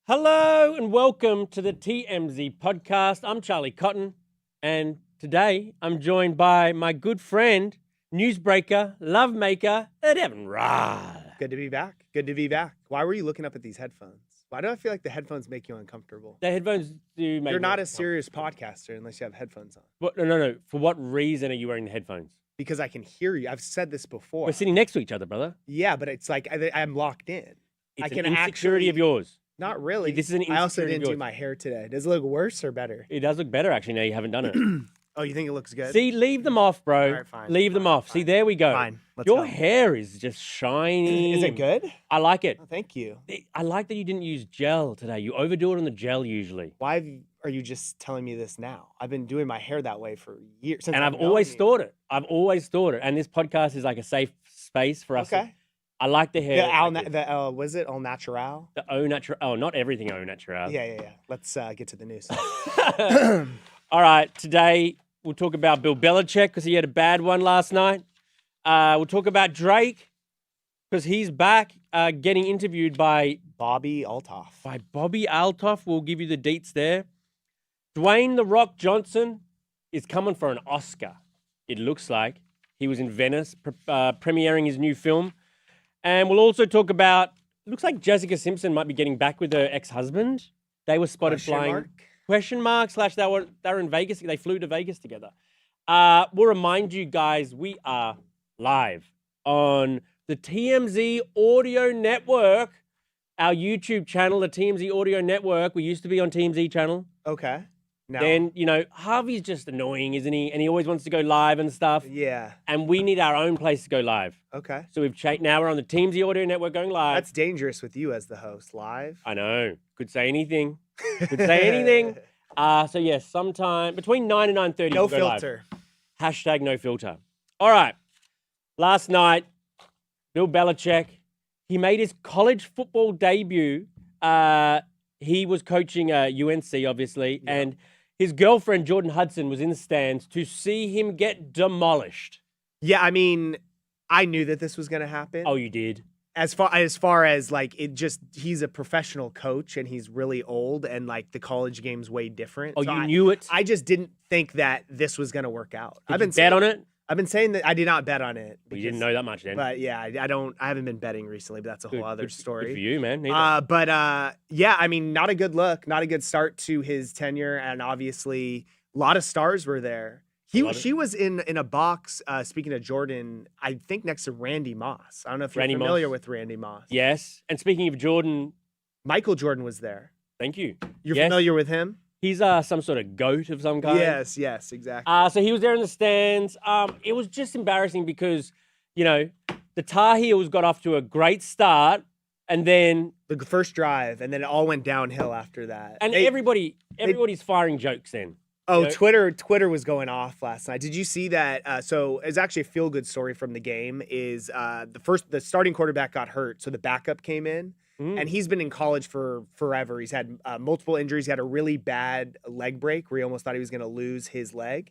Hello and welcome to the TMZ podcast. I'm Charlie Cotton, and today I'm joined by my good friend, newsbreaker, lovemaker, Evan Rah. Good to be back. Good to be back. Why were you looking up at these headphones? Why do I feel like the headphones make you uncomfortable? The headphones do make You're not me a serious podcaster unless you have headphones on. What, no. For what reason are you wearing the headphones? Because I can hear you. I've said this before. We're sitting next to each other, brother. Yeah, but it's like I'm locked in. It's an insecurity of yours. Not really. This is an I also insecurity didn't of do yours. my hair today. Does it look worse or better? It does look better, actually, now you haven't done it. Oh, you think it looks good? See, leave them off, bro. All right, fine, leave them fine, off. fine. See, there we go. Fine. Let's Your go. hair is just shiny. Is it good? I like it. Oh, thank you. I like that you didn't use gel today. You overdo it on the gel usually. Why are you just telling me this now? I've been doing my hair that way for years. Since And I've I've known always you. thought it. I've always thought it. And this podcast is like a safe space for us. Okay. I like the hair. Was it Al Natural? The au natural. Oh, not everything au natural. Yeah. Let's get to the news. All right. Today we'll talk about Bill Belichick because he had a bad one last night. We'll talk about Drake because he's back getting interviewed by Bobbi Althoff. Bobbi Althoff. We'll give you the deets there. Dwayne "The Rock" Johnson is coming for an Oscar. It looks like he was in Venice premiering his new film. And we'll also talk about, looks like Jessica Simpson might be getting back with her ex-husband. They were spotted flying. Question mark / they were in Vegas. They flew to Vegas together. We'll remind you guys, we are live on the TMZ Audio Network, our YouTube channel, the TMZ Audio Network. We used to be on TMZ channel. Okay. Now, Then, Harvey's just annoying, isn't he? And he always wants to go live and stuff. yeah. And we need our own place to go live. Okay. So we've changed. Now we're on the TMZ Audio Network going live. That's dangerous with you as the host live. I know. Could say anything. Could say anything. So yes, sometime between 9 and 9:30. No we'll go live. filter. Hashtag no filter. All right. Last night, Bill Belichick, he made his college football debut. He was coaching UNC, obviously, Yeah. and his girlfriend, Jordan Hudson, was in the stands to see him get demolished. Yeah, I mean, I knew that this was going to happen. Oh, you did? As far as like he's a professional coach and he's really old and like the college game's way different. Oh, So you knew it? I just didn't think that this was going to work out. Did you bet on it? I've been saying that I did not bet on it. Well, you didn't know that much then. But yeah, I haven't been betting recently, but that's a whole other story. Good for you, man. Neither. Yeah, I mean, not a good look, not a good start to his tenure, and obviously a lot of stars were there. She was in a box. Speaking of Jordan, I think next to Randy Moss. I don't know if you're familiar with Randy Moss. Yes. And speaking of Jordan, Michael Jordan was there. thank you. You're Yes. familiar with him? He's some sort of goat of some kind. Yes, exactly. So he was there in the stands. It was just embarrassing because, the Tar Heels got off to a great start, and then The first drive, and then it all went downhill after that. everybody's firing jokes then. Oh, You know? Twitter was going off last night. Did you see that? So it's actually a feel-good story from the game. Is the starting quarterback got hurt, so the backup came in, and he's been in college for forever. He's had multiple injuries. He had a really bad leg break where he almost thought he was going to lose his leg.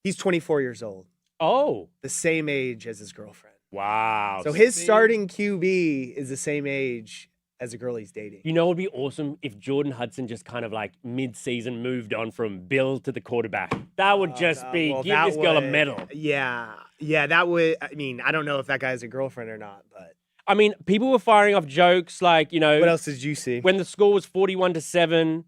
He's 24 years old, Oh, the same age as his girlfriend. wow. So his starting QB is the same age as a girl he's dating. You know, it would be awesome if Jordan Hudson just kind of like mid-season moved on from Bill to the quarterback. That would give this girl a medal. Yeah, that would. I mean, I don't know if that guy has a girlfriend or not, but I mean, people were firing off jokes like, what else did you see? when the score was 41-7,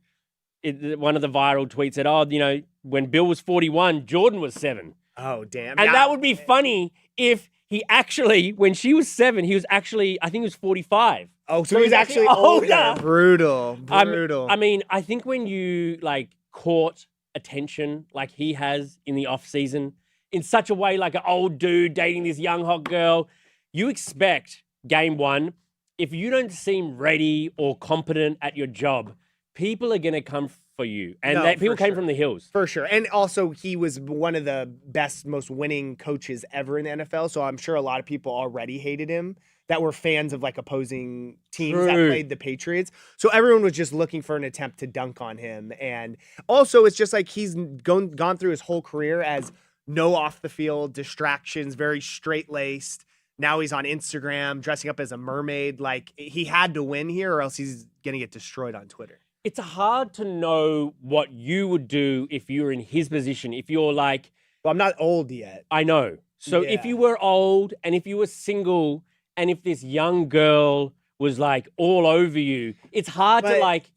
one of the viral tweets said, when Bill was 41, Jordan was 7. Oh, damn. And that would be funny if he actually, when she was 7, he was actually, I think he was 45. Oh, so he's actually older. Brutal. I mean, I think when you like caught attention like he has in the off season in such a way, like an old dude dating this young hot girl, you expect game one, if you don't seem ready or competent at your job, people are going to come for you. And people came from the hills. For sure. And also, he was one of the best, most winning coaches ever in the NFL. So I'm sure a lot of people already hated him that were fans of like opposing teams that played the Patriots. So everyone was just looking for an attempt to dunk on him. And also, it's just like he's gone through his whole career as no off the field distractions, very straight laced, Now he's on Instagram dressing up as a mermaid. Like, he had to win here or else he's going to get destroyed on Twitter. It's hard to know what you would do if you were in his position. If you're like, well, I'm not old yet. I know. So if Yeah. you were old and if you were single and if this young girl was like all over you, it's hard to But- like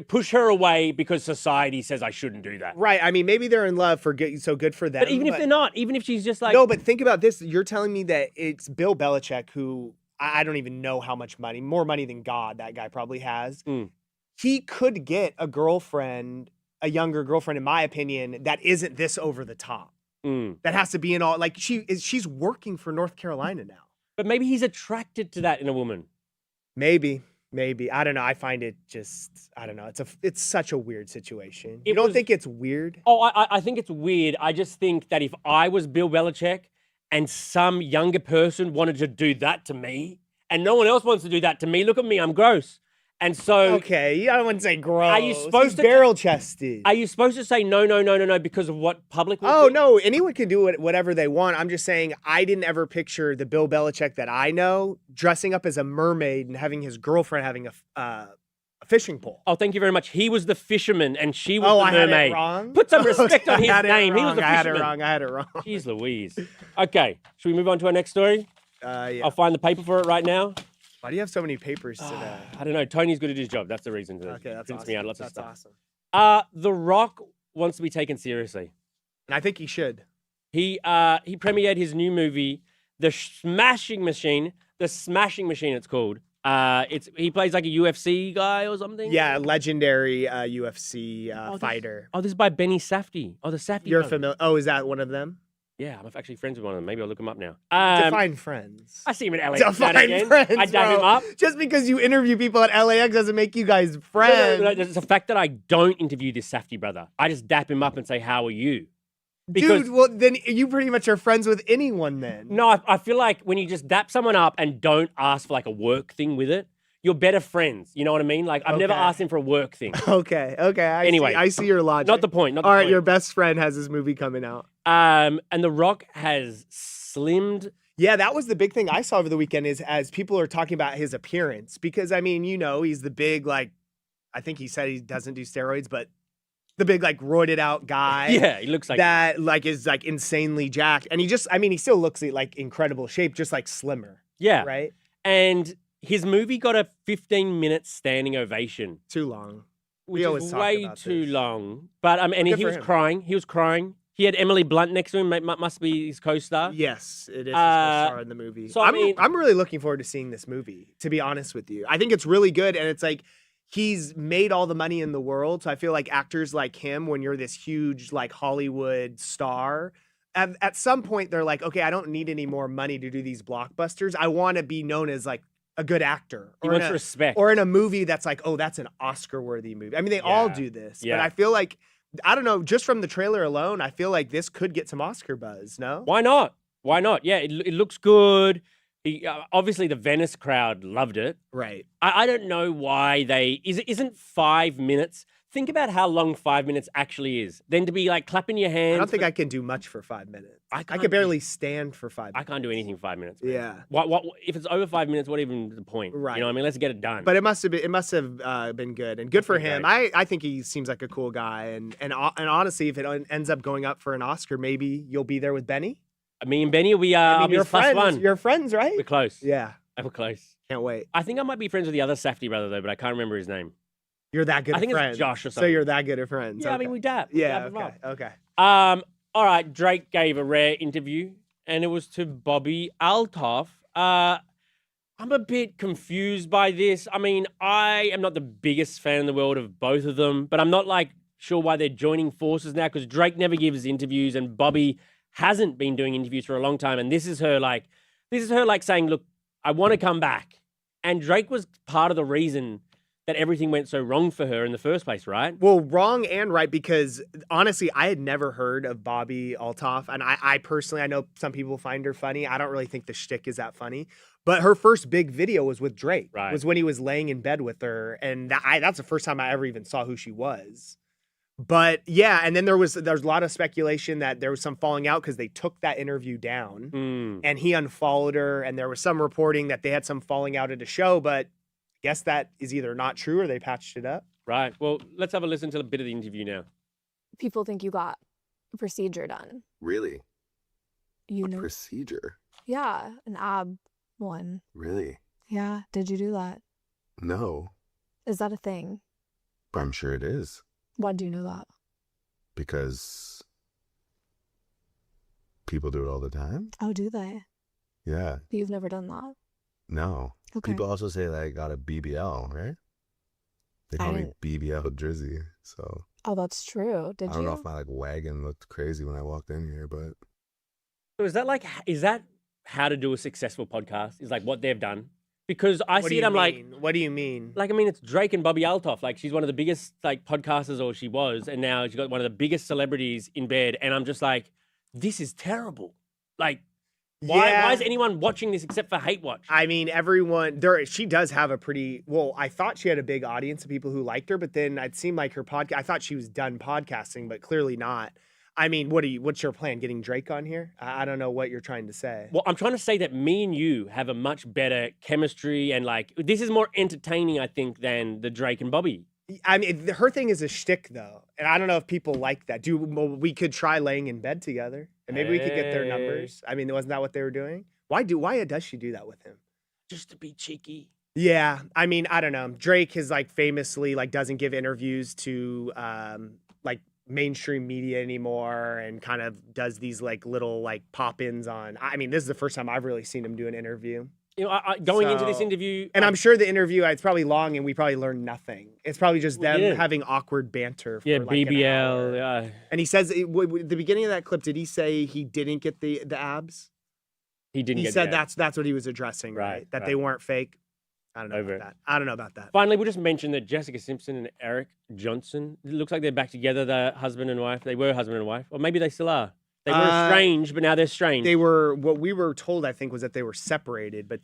push her away because society says I shouldn't do that. Right. I mean, maybe they're in love for good, so good for them. But even if they're not, even if she's just like, no, but think about this. You're telling me that it's Bill Belichick, who I don't even know how much money, more money than God that guy probably has. Mm. He could get a girlfriend, a younger girlfriend, in my opinion, that isn't this over the top. That has to be in all, like, she's working for North Carolina now. But maybe he's attracted to that in a woman. Maybe. I don't know. I find it just, I don't know. It's such a weird situation. You It don't was- think it's weird? Oh, I think it's weird. I just think that if I was Bill Belichick and some younger person wanted to do that to me and no one else wants to do that to me, look at me, I'm gross. And so Okay, I wouldn't say gross. Are you supposed He's to- barrel chested? are you supposed to say no because of what public will Oh, think? no, anyone can do whatever they want. I'm just saying I didn't ever picture the Bill Belichick that I know dressing up as a mermaid and having his girlfriend having a fishing pole. Oh, thank you very much. He was the fisherman and she was Oh, the I had mermaid. it wrong? Put some respect Okay, on his I had it name. He was wrong, the I had it fisherman. wrong. Jeez Louise. Okay, should we move on to our next story? Yeah. I'll find the paper for it right now. Why do you have so many papers today? I don't know. Tony's good at his job. That's the reason. Okay, that's prints awesome. me out lots of That's stuff. awesome. The Rock wants to be taken seriously. And I think he should. He premiered his new movie, The Smashing Machine. The Smashing Machine, it's called. He plays like a UFC guy or something. Yeah, legendary UFC fighter. Oh, this is by Benny Safdie. Oh, the Safdie. You're guy. familiar? Oh, is that one of them? Yeah, I'm actually friends with one of them. Maybe I'll look him up now. Define friends. I see him at LA. Define again. friends, I dab bro. him up. Just because you interview people at LAX doesn't make you guys friends. No, it's the fact that I don't interview this Safdie brother. I just dap him up and say, "How are you?" Dude, well, then you pretty much are friends with anyone then. No, I feel like when you just dap someone up and don't ask for like a work thing with it, you're better friends. You know what I mean? Like, I've never Okay. asked him for a work thing. Okay. Anyway, I see your logic. Not the point. Not the All right, point. your best friend has his movie coming out. And The Rock has slimmed. Yeah, that was the big thing I saw over the weekend is as people are talking about his appearance. Because, I mean, you know, he's the big, like, I think he said he doesn't do steroids, but the big, like, roided out guy. Yeah, he looks like that, like, is, like, insanely jacked. And he still looks like incredible shape, just, like, slimmer. Yeah. Right? And his movie got a 15-minute standing ovation, Too long. which always is talk way about too this. long. But and Good he for was him. crying. He was crying. He had Emily Blunt next to him. Must be his co-star. Yes, it is his co-star in the movie. so, I mean- I'm really looking forward to seeing this movie, to be honest with you. I think it's really good, and it's like he's made all the money in the world. So I feel like actors like him, when you're this huge like Hollywood star, at some point they're like, okay, I don't need any more money to do these blockbusters. I want to be known as like a good actor. He Or wants in a- respect. Or in a movie that's like, oh, that's an Oscar-worthy movie. I mean, they all Yeah. do this, but Yeah. I feel like, I don't know, just from the trailer alone, I feel like this could get some Oscar buzz, no? Why not? Why not? Yeah, it looks good. Obviously, the Venice crowd loved it. Right. I don't know why isn't 5 minutes. Think about how long 5 minutes actually is. Then to be like clapping your hands. I don't think I can do much for 5 minutes. I can't could do- barely stand for 5 I minutes. can't do anything 5 minutes. Man. Yeah. What if it's over 5 minutes? What even the point? Right. You know what I mean? Let's get it done. But it must have been good and good for been him. great. I think he seems like a cool guy and honestly, if it ends up going up for an Oscar, maybe you'll be there with Benny. me and Benny, we I are mean, you're plus friends. one. You're friends, right? We're close. Yeah. We're close. Can't wait. I think I might be friends with the other Safdie brother though, but I can't remember his name. You're that good I of think it's friends. Josh or So something. you're that good of friends. Yeah, I Okay. mean we dap. Yeah, Dap 'em up. okay. All right, Drake gave a rare interview, and it was to Bobbi Althoff. I'm a bit confused by this. I mean, I am not the biggest fan in the world of both of them, but I'm not like sure why they're joining forces now because Drake never gives interviews, and Bobbi hasn't been doing interviews for a long time. And this is her like saying, "Look, I want to come back." And Drake was part of the reason that everything went so wrong for her in the first place, right? Well, wrong and right, because honestly, I had never heard of Bobbi Althoff. And I personally, I know some people find her funny. I don't really think the shtick is that funny. But her first big video was with Drake. Right. Was when he was laying in bed with her. And that's the first time I ever even saw who she was. But yeah, and then there's a lot of speculation that there was some falling out because they took that interview down and he unfollowed her, and there was some reporting that they had some falling out at a show, but I guess that is either not true or they patched it up. Right. Well, let's have a listen to a bit of the interview now. People think you got a procedure done. Really? You A know? procedure? Yeah, an ab one. Really? Yeah, did you do that? No, Is that a thing? but I'm sure it is. Why do you know that? Because people do it all the time? Oh, do they? Yeah. You've never done that? No. Okay. People also say that I got a BBL, right? They call me I- BBL Drizzy. So Oh, that's true. Did I don't you? know if my wagon looked crazy when I walked in here, but So is that how to do a successful podcast? Is like what they've done? Because I What do see you it, I'm like, mean? What do you mean? I mean, it's Drake and Bobbi Althoff. Like, she's one of the biggest like podcasters, or she was, and now she's got one of the biggest celebrities in bed. And I'm just like, this is terrible. Like, why is anyone watching this except for Hate Watch? I mean, everyone there. She does have a pretty well. I thought she had a big audience of people who liked her, but then it seemed like her podcast. I thought she was done podcasting, but clearly not. I mean, what's your plan? Getting Drake on here? I don't know what you're trying to say. Well, I'm trying to say that me and you have a much better chemistry, and like this is more entertaining, I think, than the Drake and Bobby. I mean, her thing is a shtick, though, and I don't know if people like that. We could try laying in bed together, and maybe we could get their numbers. I mean, wasn't that what they were doing? Why does she do that with him? Just to be cheeky. Yeah, I mean, I don't know. Drake has like famously like doesn't give interviews to like mainstream media anymore, and kind of does these like little like pop-ins on. I mean, this is the first time I've really seen him do an interview. You know, going into this So- interview, And I'm sure the interview, it's probably long and we probably learned nothing. It's probably just them didn't. having awkward banter. For yeah, like an hour. BBL. Yeah. And he says, at the beginning of that clip, did he say he didn't get the abs? He didn't. He get said that. that's what he was addressing, right? Right, That right. they weren't fake. I don't know Over about that. I don't know about that. Finally, we'll just mention that Jessica Simpson and Eric Johnson, it looks like they're back together, the husband and wife. They were husband and wife, or maybe they still are. They were estranged, but now they're strange. They were, what we were told, I think, was that they were separated, but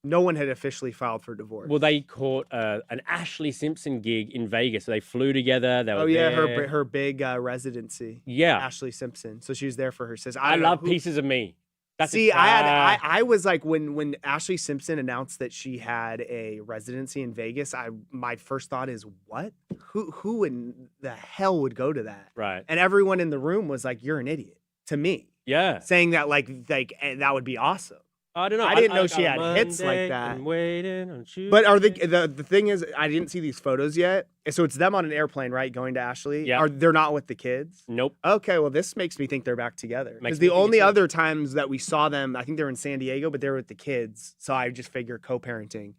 no one had officially filed for divorce. Well, they caught an Ashley Simpson gig in Vegas. So they flew together. They were there. her big residency. Yeah. Ashley Simpson. So she was there for her sister. I don't know love who- Pieces of Me. That's See, I was like when Ashley Simpson announced that she had a residency in Vegas, my first thought is what? Who in the hell would go to that? Right. And everyone in the room was like, "You're an idiot," to me, Yeah. saying that like that would be awesome. I don't know. I didn't know she had Monday, hits like that. I'm waiting on Tuesday. But are the thing is, I didn't see these photos yet. So it's them on an airplane, right, going to Ashley. Yeah. They're not with the kids? Nope. Okay, well, this makes me think they're back together. Makes Because me the think only it too. other times that we saw them, I think they were in San Diego, but they were with the kids. So I just figure co-parenting.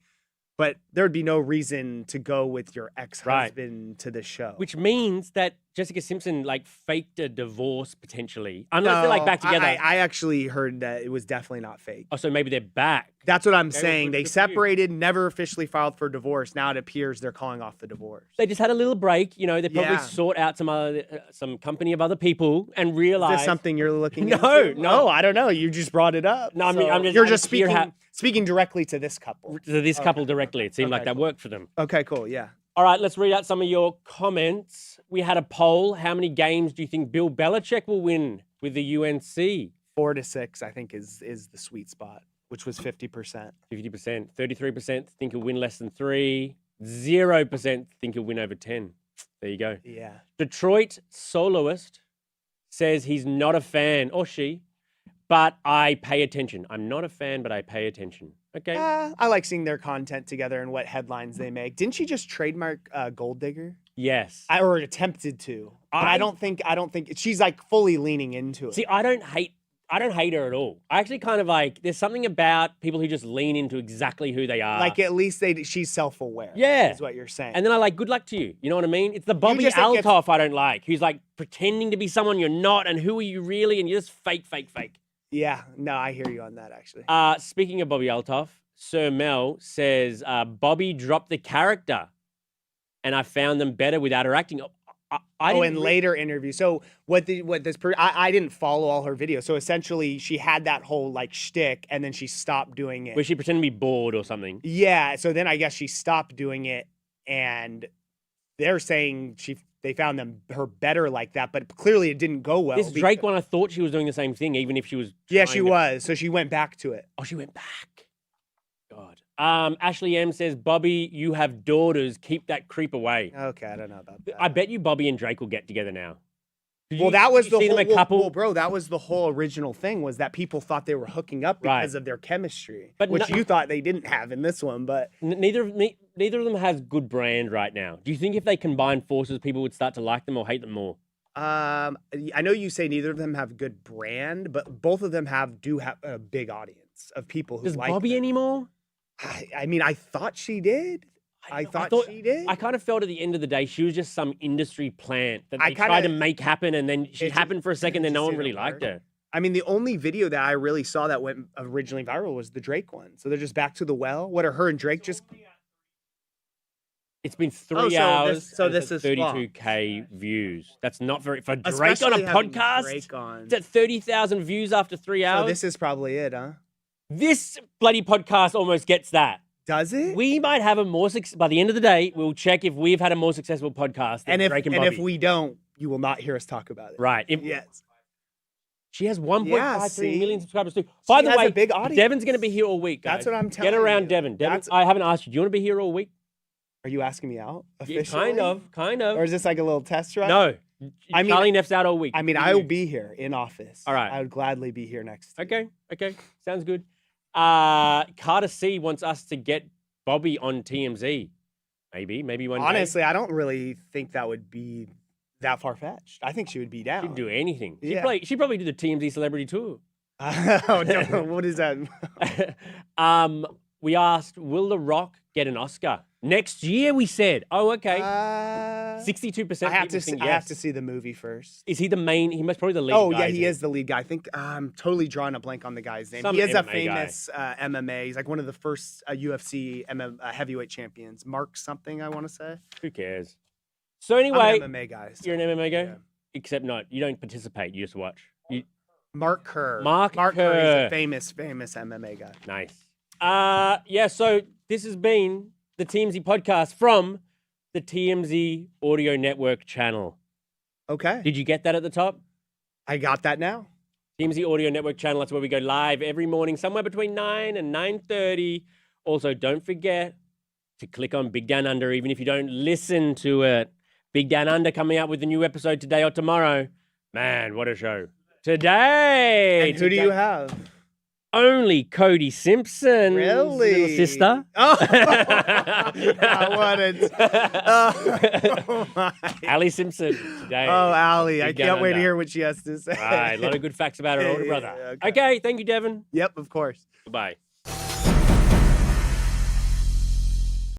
But there would be no reason to go with your ex-husband to the show. Which means that Jessica Simpson like faked a divorce potentially. Unless they're like back together. I actually heard that it was definitely not fake. Oh, so maybe they're back. That's what I'm Okay, saying. well, They good for you. separated, never officially filed for divorce. Now it appears they're calling off the divorce. They just had a little break. You know, they probably Yeah. sought out some company of other people and Is realized this something you're looking No, into? no. I don't know. You just brought it up. No, I mean, So I'm just- you're I'm just just here speaking directly to this couple. to this couple Okay. directly. It seemed like Okay, that cool. worked for them. Okay, cool. Yeah. All right, let's read out some of your comments. We had a poll. How many games do you think Bill Belichick will win with the UNC? 4 to 6, I think, is the sweet spot, which was 50%. 50%. 33% think he'll win less than 3. 0% think he'll win over 10. There you go. Yeah. Detroit Soloist says he's not a fan, or she, but I pay attention. I'm not a fan, but I pay attention. Okay. I like seeing their content together and what headlines they make. Didn't she just trademark Gold Digger? Yes. Or attempted to. But I don't think she's like fully leaning into it. See, I don't hate her at all. I actually kind of like, there's something about people who just lean into exactly who they are. like at least she's self-aware. Yeah. Is what you're saying. And then I like, good luck to you. You know what I mean? It's the Bobbi just think it's- Althoff I don't like, who's like pretending to be someone you're not, and who are you really? And you're just fake. yeah. No, I hear you on that actually. Speaking of Bobbi Althoff, Sir Mel says, Bobby dropped the character, and I found them better without her acting. I in didn't later interviews. So I didn't follow all her videos. So essentially, she had that whole like shtick, and then she stopped doing it. Was she pretending to be bored or something? Yeah. So then I guess she stopped doing it, and they're saying she they found her better like that, but clearly it didn't go well. This Drake one, I thought she was doing the same thing, even if she was. Yeah, trying she was. So she went back to it. Oh, she went back. God. Ashley M says, Bobby, you have daughters. Keep that creep away. Okay, I don't know about that. I bet you Bobby and Drake will get together now. Well, that was the see whole, them a couple. well, bro. That was the whole original thing, was that people thought they were hooking up because of their chemistry, But which no- you thought they didn't have in this one. But Neither of them has good brand right now. Do you think if they combine forces, people would start to like them or hate them more? I know you say neither of them have good brand, but both of them do have a big audience of people who Does like Bobby them. anymore? I mean, I thought she did. I thought she did. I kind of felt at the end of the day she was just some industry plant that I they tried to kinda- make happen, and then she It happened for a second, then just no one didn't really liked work. her. I mean, the only video that I really saw that went originally viral was the Drake one. So they're just back to the well. What are her and Drake just? It's been 3 Oh, so hours. this- so and it's this at is 32K views. That's not very for Drake on Especially a having podcast. Drake on. It's at 30,000 views after 3 hours. So this is probably it, huh? This bloody podcast almost gets that. Does it? We might have a more by the end of the day. We'll check if we've had a more successful podcast than and Drake and if Bobby. we don't, you will not hear us talk about it. Right. Yes. She has 1.53 see? million subscribers too. By the has a way, big audience. Devon's going to be here all week, guys. That's what I'm telling Get around you. Devon. Devon, That's- I haven't asked you. Do you want to be here all week? Are you asking me out Yeah, officially? kind of. Or is this like a little test run? No. I mean- Charlie Neff's out all week. I mean, I will be here in office. All right. I would gladly be here next. Okay. Sounds good. Carter C wants us to get Bobby on TMZ. Maybe one day. Honestly, I don't really think that would be that far fetched. I think she would be down. She'd do anything. Yeah. She'd probably do the TMZ celebrity tour. Oh, no, what is that? We asked, will The Rock get an Oscar next year? We said, oh, okay. 62% I have people to see, think I yes. have to see the movie first. Is he the main? He must probably the lead. Oh guy, yeah, he isn't is the lead guy. I think I'm totally drawing a blank on the guy's name. Some He is a MMA guy. famous MMA. He's like one of the first UFC heavyweight champions. Mark something, I want to say. Who cares? So I'm anyway, an MMA guy. so- you're an MMA guy, Yeah. except not. You don't participate. You just watch. Mark Kerr. Mark Kerr. Kerr. He's a famous MMA guy. Nice. Yeah. So this has been the TMZ podcast from the TMZ Audio Network channel. Okay, Did you get that at the top? I got that now. TMZ Audio Network channel. That's where we go live every morning, somewhere between 9 and 9:30. Also, don't forget to click on Big Down Under, even if you don't listen to it. Big Down Under coming out with a new episode today or tomorrow. Man, what a show. Today. And who do you have? Only Cody Simpson. Really? Little sister. Oh, what oh my. Ali Simpson today. Oh, Allie. I Big Down can't wait to Under. hear what she has to say. Right, a lot of good facts about her older Yeah, brother. okay. Okay, thank you, Devon. Yep, of course. Goodbye.